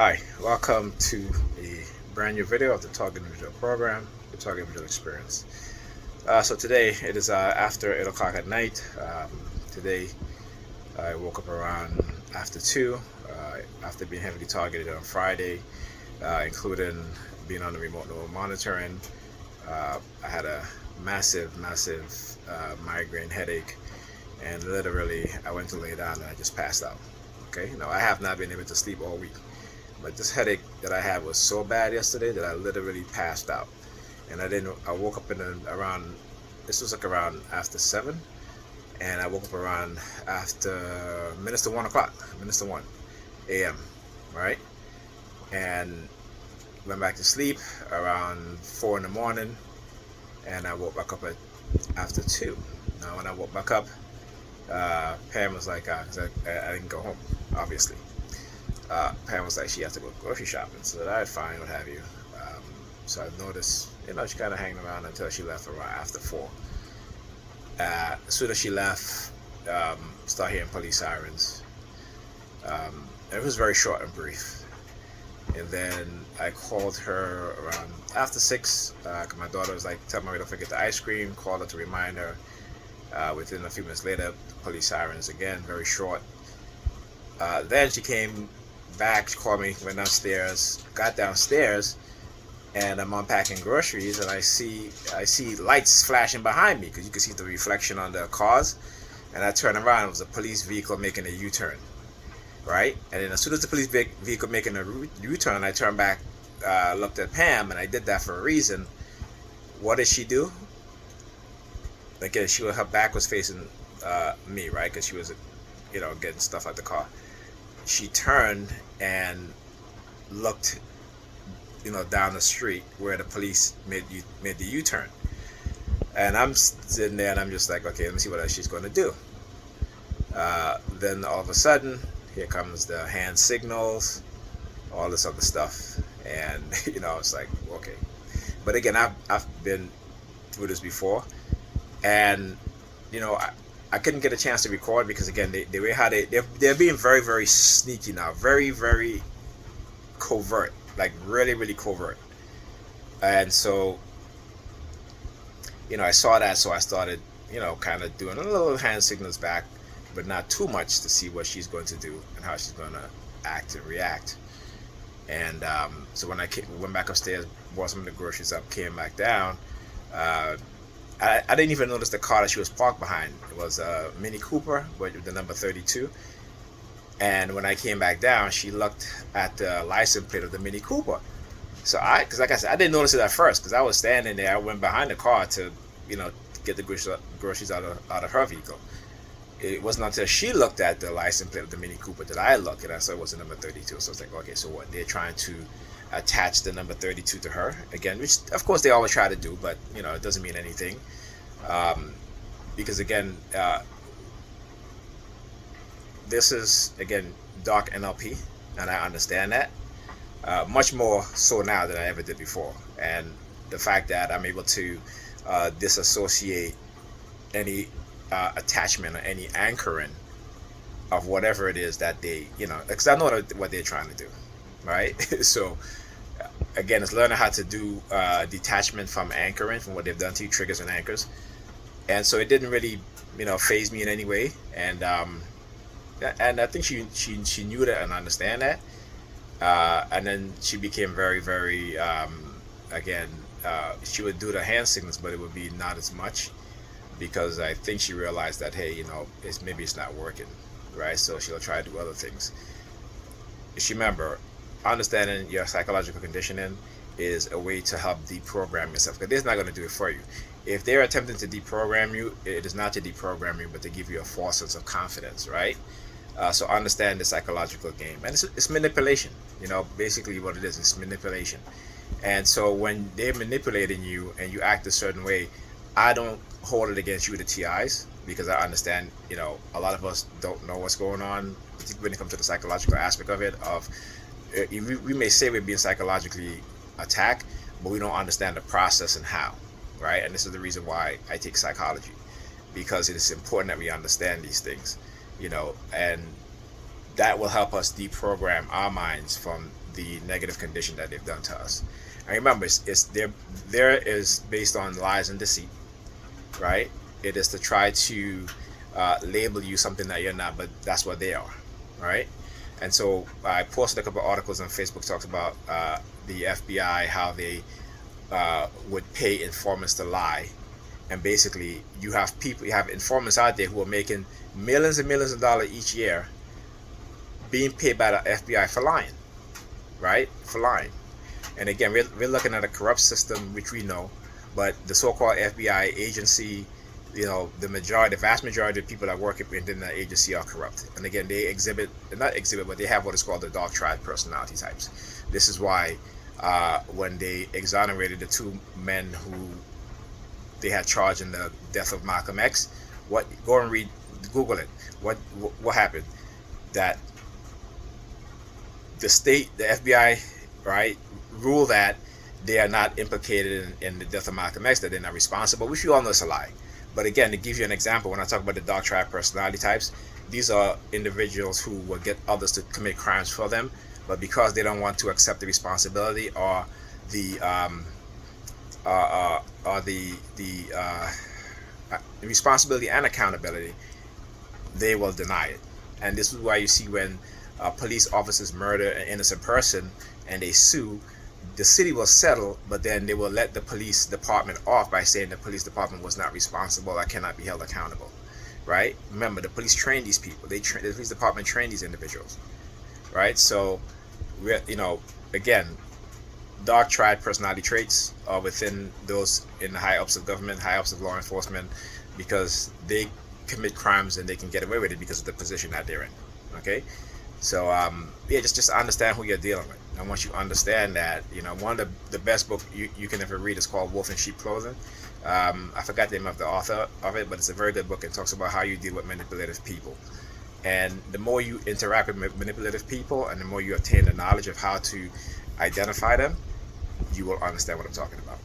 Hi, welcome to a brand new video of the Target Individual Program, the Target Individual Experience. So today it is after 8 o'clock at night. Today I woke up around after 2 after being heavily targeted on Friday, including being on the remote monitoring. I had a massive migraine headache, and literally I went to lay down and I just passed out. Okay, now I have not been able to sleep all week. But this headache that I had was so bad yesterday that I literally passed out. And I woke up around, this was like around after 7. And I woke up around after minutes to 1 o'clock, minutes to 1 a.m. Right? And went back to sleep around 4 in the morning. And I woke back up after 2. Now, when I woke back up, Pam was like, because I didn't go home, obviously. Pam was like, she has to go grocery shopping, so that fine, what have you. So I noticed, she kind of hanging around until she left around after 4. As soon as she left, start hearing police sirens. And it was very short and brief. And then I called her around after 6, because my daughter was like, tell me don't forget the ice cream, called her to remind her. Within a few minutes later, police sirens again, very short. Then she came back, she called me, went downstairs, got downstairs, and I'm unpacking groceries, and I see lights flashing behind me, because you can see the reflection on the cars, and I turned around, it was a police vehicle making a U-turn, right? And then as soon as the police vehicle making a U-turn, I turned back, looked at Pam, and I did that for a reason. What did she do? Again, her back was facing me, right? Because she was, getting stuff out the car. She turned and looked, down the street where the police made the U-turn. And I'm sitting there and I'm just like, okay, let me see what else she's going to do. Then all of a sudden, here comes the hand signals, all this other stuff. And, it's like, okay. But again, I've been through this before. And, I couldn't get a chance to record because, again, the way how they're being very, very sneaky now. Very, very covert. Like, really, really covert. And so, I saw that, so I started, kind of doing a little hand signals back, but not too much to see what she's going to do and how she's going to act and react. And so when I went back upstairs, bought some of the groceries up, came back down, I didn't even notice the car that she was parked behind. It was a Mini Cooper with the number 32. And when I came back down, she looked at the license plate of the Mini Cooper. So because like I said, I didn't notice it at first because I was standing there. I went behind the car to, get the groceries out of her vehicle. It wasn't until she looked at the license plate of the Mini Cooper that I looked, and I saw it was the number 32. So I was like, okay, so what? They're trying to attach the number 32 to her again, which of course they always try to do, but it doesn't mean anything, because again, this is again dark NLP, and I understand that much more so now than I ever did before. And the fact that I'm able to disassociate any attachment or any anchoring of whatever it is that they, because I know what they're trying to do, right? So again, it's learning how to do detachment from anchoring, from what they've done to you, triggers and anchors. And so it didn't really, phase me in any way. And I think she knew that and understand that. And then she became very, very, again, she would do the hand signals, but it would be not as much, because I think she realized that, hey, maybe it's not working, right? So she'll try to do other things. Just remember, understanding your psychological conditioning is a way to help deprogram yourself, because they're not going to do it for you. If they're attempting to deprogram you, it is not to deprogram you, but to give you a false sense of confidence, right? So understand the psychological game, and it's manipulation. Basically what it is manipulation. And so when they're manipulating you and you act a certain way, I don't hold it against you, the TIs, because I understand, a lot of us don't know what's going on, particularly when it comes to the psychological aspect of it. We may say we're being psychologically attacked, but we don't understand the process and how, right? And this is the reason why I take psychology, because it is important that we understand these things, and that will help us deprogram our minds from the negative condition that they've done to us. And remember, it's there is based on lies and deceit, right? It is to try to label you something that you're not, but that's what they are, right? And so I posted a couple of articles on Facebook talks about the FBI, how they would pay informants to lie. And basically, you have informants out there who are making millions and millions of dollars each year being paid by the FBI for lying, right? For lying. And again, we're looking at a corrupt system, which we know, but the so-called FBI agency, the vast majority of people that work within that agency are corrupt. And again, they not exhibit, but they have what is called the dark triad personality types. This is why when they exonerated the two men who they had charged in the death of Malcolm X, go and read, Google it. What happened? That the FBI, right, rule that they are not implicated in the death of Malcolm X, that they're not responsible, which you all know is a lie. But again, to give you an example, when I talk about the dark triad personality types, these are individuals who will get others to commit crimes for them, but because they don't want to accept the responsibility or the responsibility and accountability, they will deny it. And this is why you see when police officers murder an innocent person and they sue, the city will settle, but then they will let the police department off by saying the police department was not responsible or cannot be held accountable, right? Remember, the police train these people. The police department train these individuals, right? So, again, dark triad personality traits are within those in the high ups of government, high ups of law enforcement, because they commit crimes and they can get away with it because of the position that they're in. Okay, so just understand who you're dealing with. And once you understand that, one of the best book you can ever read is called Wolf in Sheep Clothing. I forgot the name of the author of it, but it's a very good book. It talks about how you deal with manipulative people. And the more you interact with manipulative people and the more you obtain the knowledge of how to identify them, you will understand what I'm talking about.